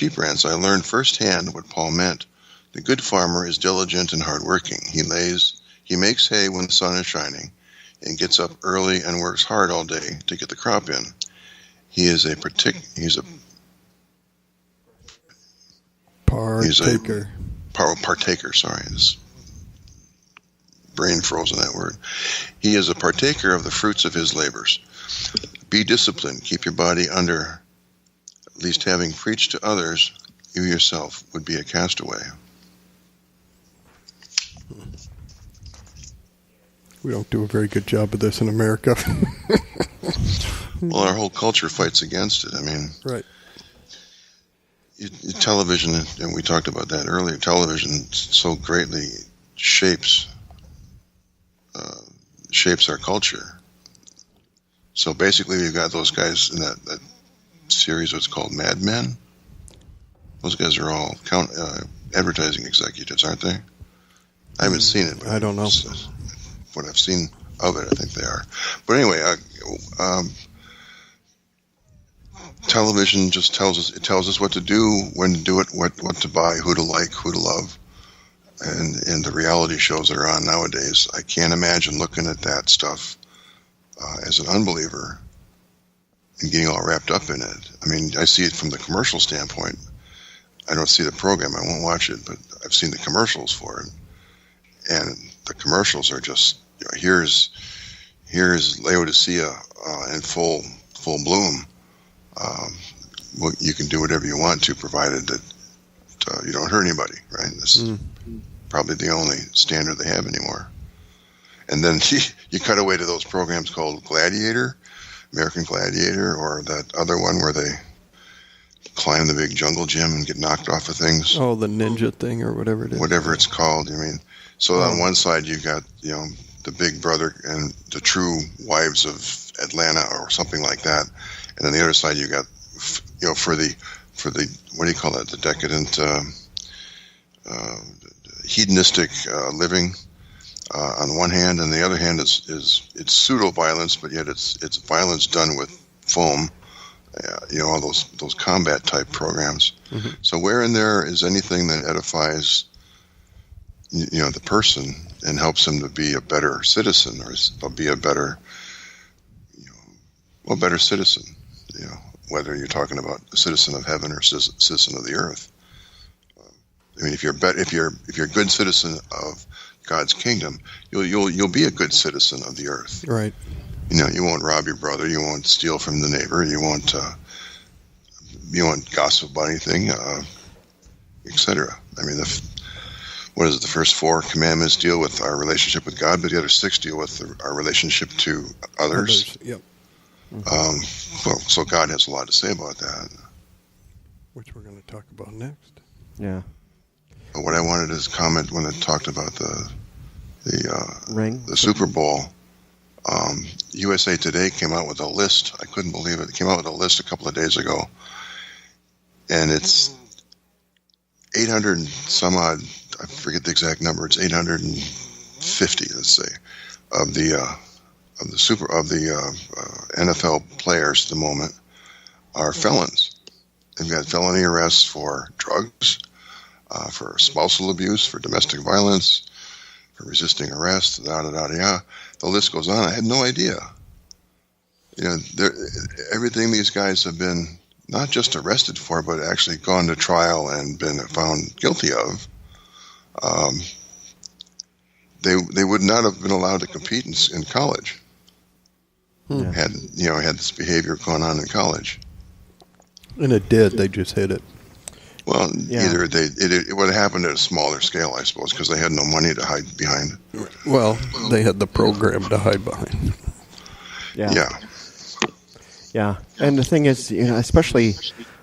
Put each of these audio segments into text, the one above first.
sheep ranch, I learned firsthand what Paul meant. The good farmer is diligent and hardworking. He makes hay when the sun is shining, and gets up early and works hard all day to get the crop in. He's a partaker. Sorry, this brain froze on that word. He is a partaker of the fruits of his labors. Be disciplined. Keep your body under. At least having preached to others, you yourself would be a castaway. We don't do a very good job of this in America. Well, our whole culture fights against it. I mean, right. Television, and we talked about that earlier, television so greatly shapes our culture. So basically, we've got those guys in that series, what's called Mad Men. Those guys are all advertising executives, aren't they? I haven't seen it. I don't know. What I've seen of it, I think they are. But anyway, television just tells us what to do, when to do it, what to buy, who to like, who to love. And the reality shows that are on nowadays, I can't imagine looking at that stuff as an unbeliever and getting all wrapped up in it. I mean, I see it from the commercial standpoint. I don't see the program. I won't watch it, but I've seen the commercials for it. And the commercials are just, here's Laodicea in full bloom. Well, you can do whatever you want to, provided that you don't hurt anybody, right? This is probably the only standard they have anymore. And then you cut away to those programs called Gladiator, American Gladiator, or that other one where they climb the big jungle gym and get knocked off of things. Oh, the ninja thing or whatever it is. Whatever it's called. I mean, so on one side you got, the Big Brother and the True Wives of Atlanta or something like that, and on the other side you got, for the what do you call that? The decadent, hedonistic living. On the one hand, and the other hand is it's pseudo violence, but yet it's violence done with foam. All those combat type programs. Mm-hmm. So where in there is anything that edifies, the person and helps him to be a better citizen, or be a better, better citizen. Whether you're talking about a citizen of heaven or citizen of the earth. I mean, if you're a good citizen of God's kingdom, you'll be a good citizen of the earth. Right. You won't rob your brother. You won't steal from the neighbor. You won't gossip about anything, etc. I mean, the first 4 commandments deal with our relationship with God, but the other 6 deal with our relationship to others. Yep. Mm-hmm. So God has a lot to say about that. Which we're going to talk about next. Yeah. But what I wanted to comment when I talked about the ring, the Super Bowl. USA Today came out with a list. I couldn't believe it. It came out with a list a couple of days ago, and it's 800 and some odd. I forget the exact number. It's 850, let's say, of the NFL players at the moment are felons. They've got felony arrests for drugs, for spousal abuse, for domestic violence, for resisting arrest, The list goes on. I had no idea. Everything these guys have been not just arrested for, but actually gone to trial and been found guilty of. They would not have been allowed to compete in college. Had this behavior going on in college. And it did. They just hid it. Well, either it would have happened at a smaller scale, I suppose, because they had no money to hide behind. Well, they had the program to hide behind. Yeah. And the thing is, especially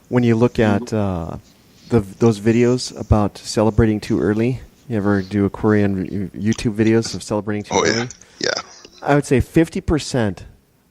when you look at those videos about celebrating too early. You ever do a query on YouTube videos of celebrating too early? Yeah. I would say 50%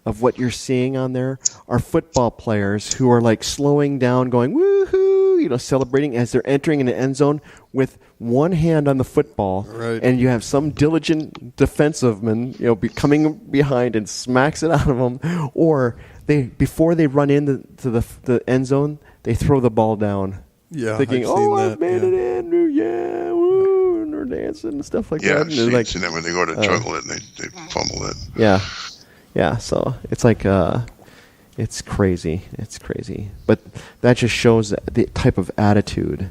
of what you're seeing on there are football players who are like slowing down, going woohoo, celebrating as they're entering in the end zone with one hand on the football, right. And you have some diligent defensiveman, coming behind and smacks it out of them, or before they run into the end zone, they throw the ball down thinking, I've seen I've made it in, yeah, woo, and they're dancing and stuff like that. And see, like, see, then when they go to juggle it, they fumble it. Yeah. So it's like, it's crazy. It's crazy. But that just shows the type of attitude.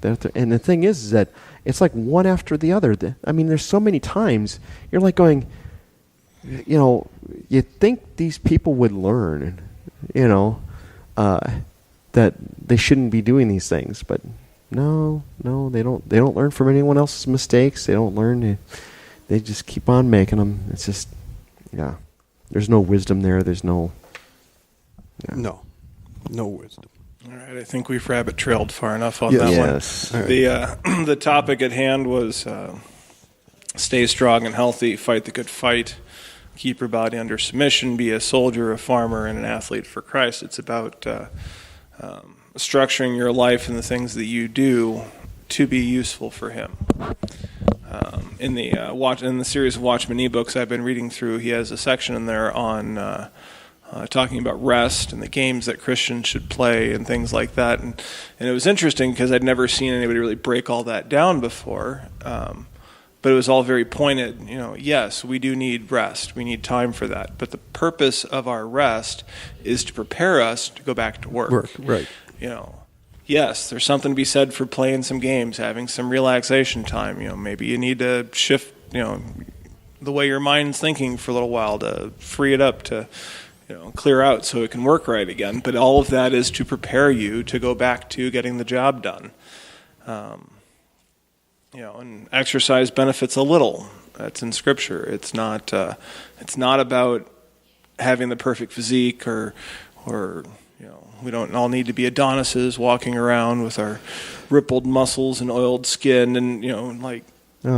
And the thing is that it's like one after the other. I mean, there's so many times you're like going, you think these people would learn, that they shouldn't be doing these things, but no, they don't. They don't learn from anyone else's mistakes. They don't learn. They just keep on making them. It's just, there's no wisdom there. There's no. Yeah. No wisdom. All right, I think we've rabbit trailed far enough on that one. Yes. Right. The topic at hand was stay strong and healthy, fight the good fight, keep your body under submission, be a soldier, a farmer, and an athlete for Christ. It's about structuring your life and the things that you do to be useful for Him. In the series of Watchman e-books I've been reading through, he has a section in there on talking about rest and the games that Christians should play and things like that. And it was interesting because I'd never seen anybody really break all that down before. But it was all very pointed. Yes, we do need rest. We need time for that. But the purpose of our rest is to prepare us to go back to work. Right. Yes, there's something to be said for playing some games, having some relaxation time. Maybe you need to shift, the way your mind's thinking for a little while to free it up to clear out so it can work right again. But all of that is to prepare you to go back to getting the job done. And exercise benefits a little. That's in Scripture. It's not about having the perfect physique or we don't all need to be Adonises walking around with our rippled muscles and oiled skin and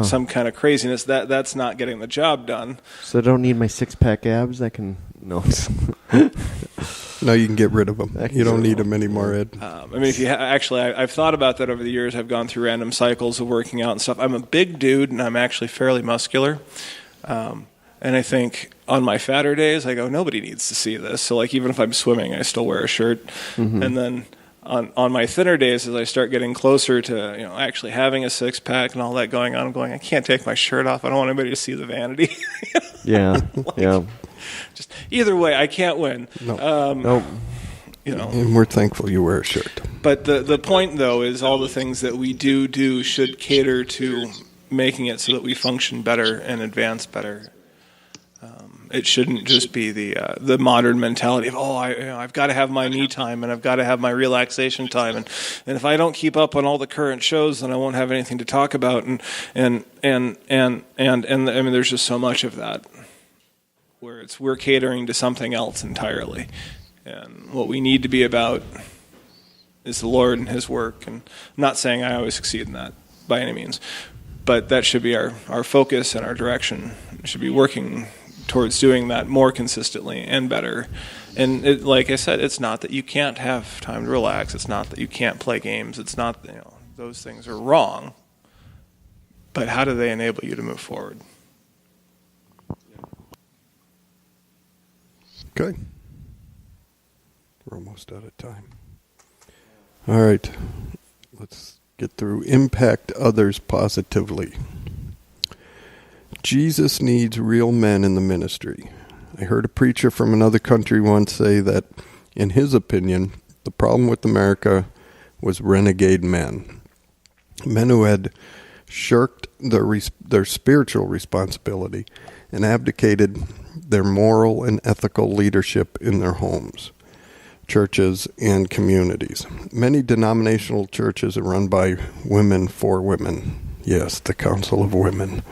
some kind of craziness. That's not getting the job done. So I don't need my 6-pack abs. I can No, you can get rid of them. You don't need them anymore, Ed. If you I've thought about that over the years. I've gone through random cycles of working out and stuff. I'm a big dude, and I'm actually fairly muscular. And I think on my fatter days, I go, nobody needs to see this. So, even if I'm swimming, I still wear a shirt. Mm-hmm. And then on my thinner days, as I start getting closer to actually having a 6-pack and all that going on, I'm going, I can't take my shirt off. I don't want anybody to see the vanity. Yeah. Just either way, I can't win. No. And we're thankful you wear a shirt. But the point, though, is all the things that we do should cater to making it so that we function better and advance better. It shouldn't just be the modern mentality of I've got to have my me time and I've got to have my relaxation time and if I don't keep up on all the current shows, then I won't have anything to talk about and there's just so much of that where we're catering to something else entirely, and what we need to be about is the Lord and His work. And I'm not saying I always succeed in that by any means, but that should be our focus and our direction. We should be working towards doing that more consistently and better. And like I said, it's not that you can't have time to relax. It's not that you can't play games. It's not those things are wrong. But how do they enable you to move forward? Okay. We're almost out of time. All right. Let's get through. Impact others positively. Jesus needs real men in the ministry. I heard a preacher from another country once say that, in his opinion, the problem with America was renegade men. Men who had shirked their spiritual responsibility and abdicated their moral and ethical leadership in their homes, churches, and communities. Many denominational churches are run by women for women. Yes, the Council of Women.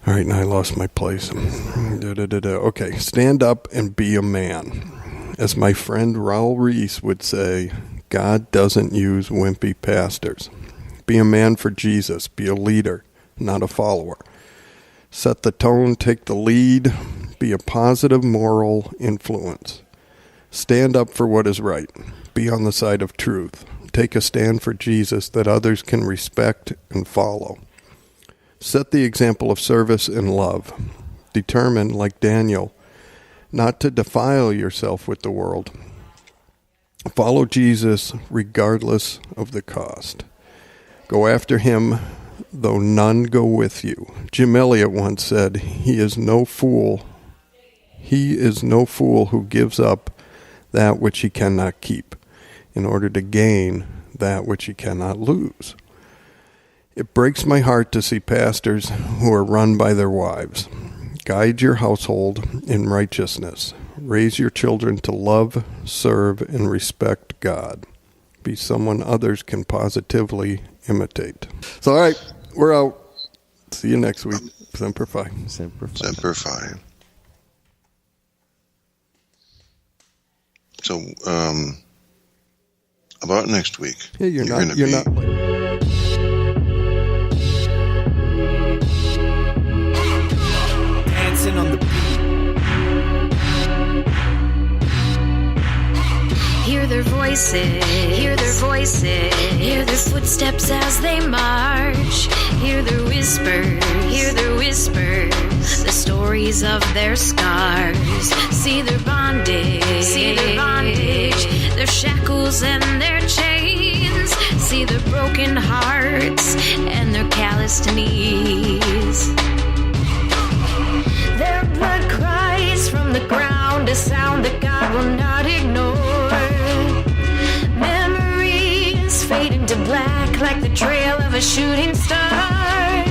All right, now I lost my place. Okay, stand up and be a man. As my friend Raul Reese would say, God doesn't use wimpy pastors. Be a man for Jesus. Be a leader, not a follower. Set the tone, take the lead. Be a positive moral influence. Stand up for what is right. Be on the side of truth. Take a stand for Jesus that others can respect and follow. Set the example of service and love. Determine, like Daniel, not to defile yourself with the world. Follow Jesus regardless of the cost. Go after him, though none go with you. Jim Elliot once said, He is no fool who gives up that which he cannot keep in order to gain that which he cannot lose. It breaks my heart to see pastors who are run by their wives. Guide your household in righteousness. Raise your children to love, serve, and respect God. Be someone others can positively imitate. So, all right, we're out. See you next week. Semper Fi. Semper Fi. Semper Fi. So, about next week. Hey, you're not. Dancing on the beat. Hear their voices, hear their voices, hear their footsteps as they march. Hear their whispers, the stories of their scars. See their bondage, their shackles and their chains. See their broken hearts and their calloused knees. Their blood cries from the ground, a sound that God will not ignore. Memories fade into black like the trail of a shooting star.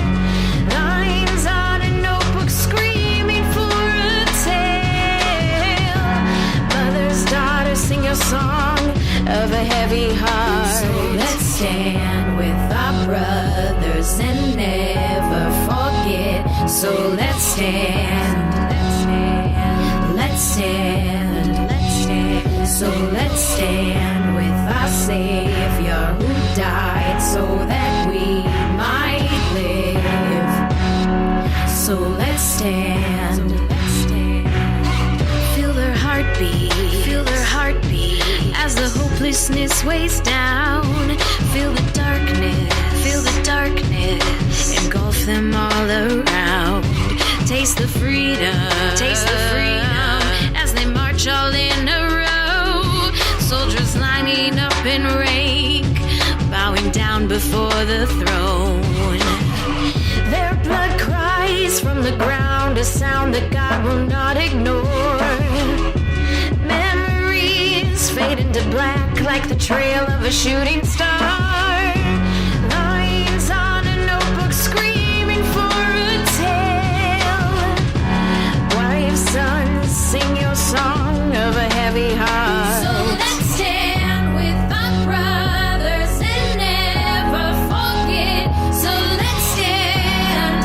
Lines on a notebook screaming for a tale. Mother's daughter, sing a song of a heavy heart. So let's stand with our brothers and never forget. So let's stand, let's stand. So let's stand with our Savior who died so that we might live. So let's stand, feel their heartbeat, as the hopelessness weighs down. Feel the darkness, engulf them all around. Taste the freedom, as they march all in a row. Soldiers lining up in rank, bowing down before the throne. Their blood cries from the ground, a sound that God will not ignore. Memories fade into black like the trail of a shooting star. Lines on a notebook screaming for a tale. Wives, sons, sing your song of a heavy heart. So let's stand with our brothers and never forget. So let's stand.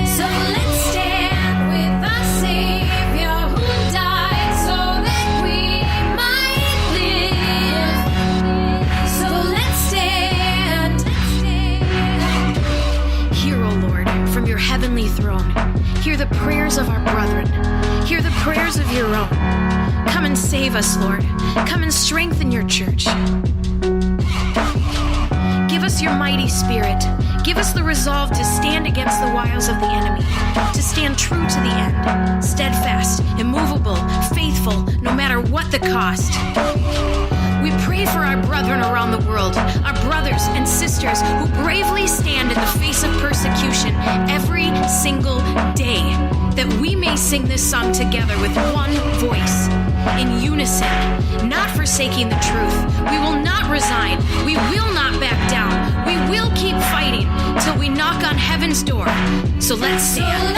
So let's stand with our Savior who died so that we might live. So let's stand. Hear, O Lord, from your heavenly throne. Hear the prayers of our brethren. Hear the prayers of your own. Come and save us, Lord. Come and strengthen your church. Give us your mighty spirit. Give us the resolve to stand against the wiles of the enemy, to stand true to the end, steadfast, immovable, faithful, no matter what the cost. We pray for our brethren around the world, our brothers and sisters who bravely stand in the face of persecution every single day, that we may sing this song together with one voice, in unison, not forsaking the truth. We will not resign. We will not back down. We will keep fighting till we knock on heaven's door. So let's stand.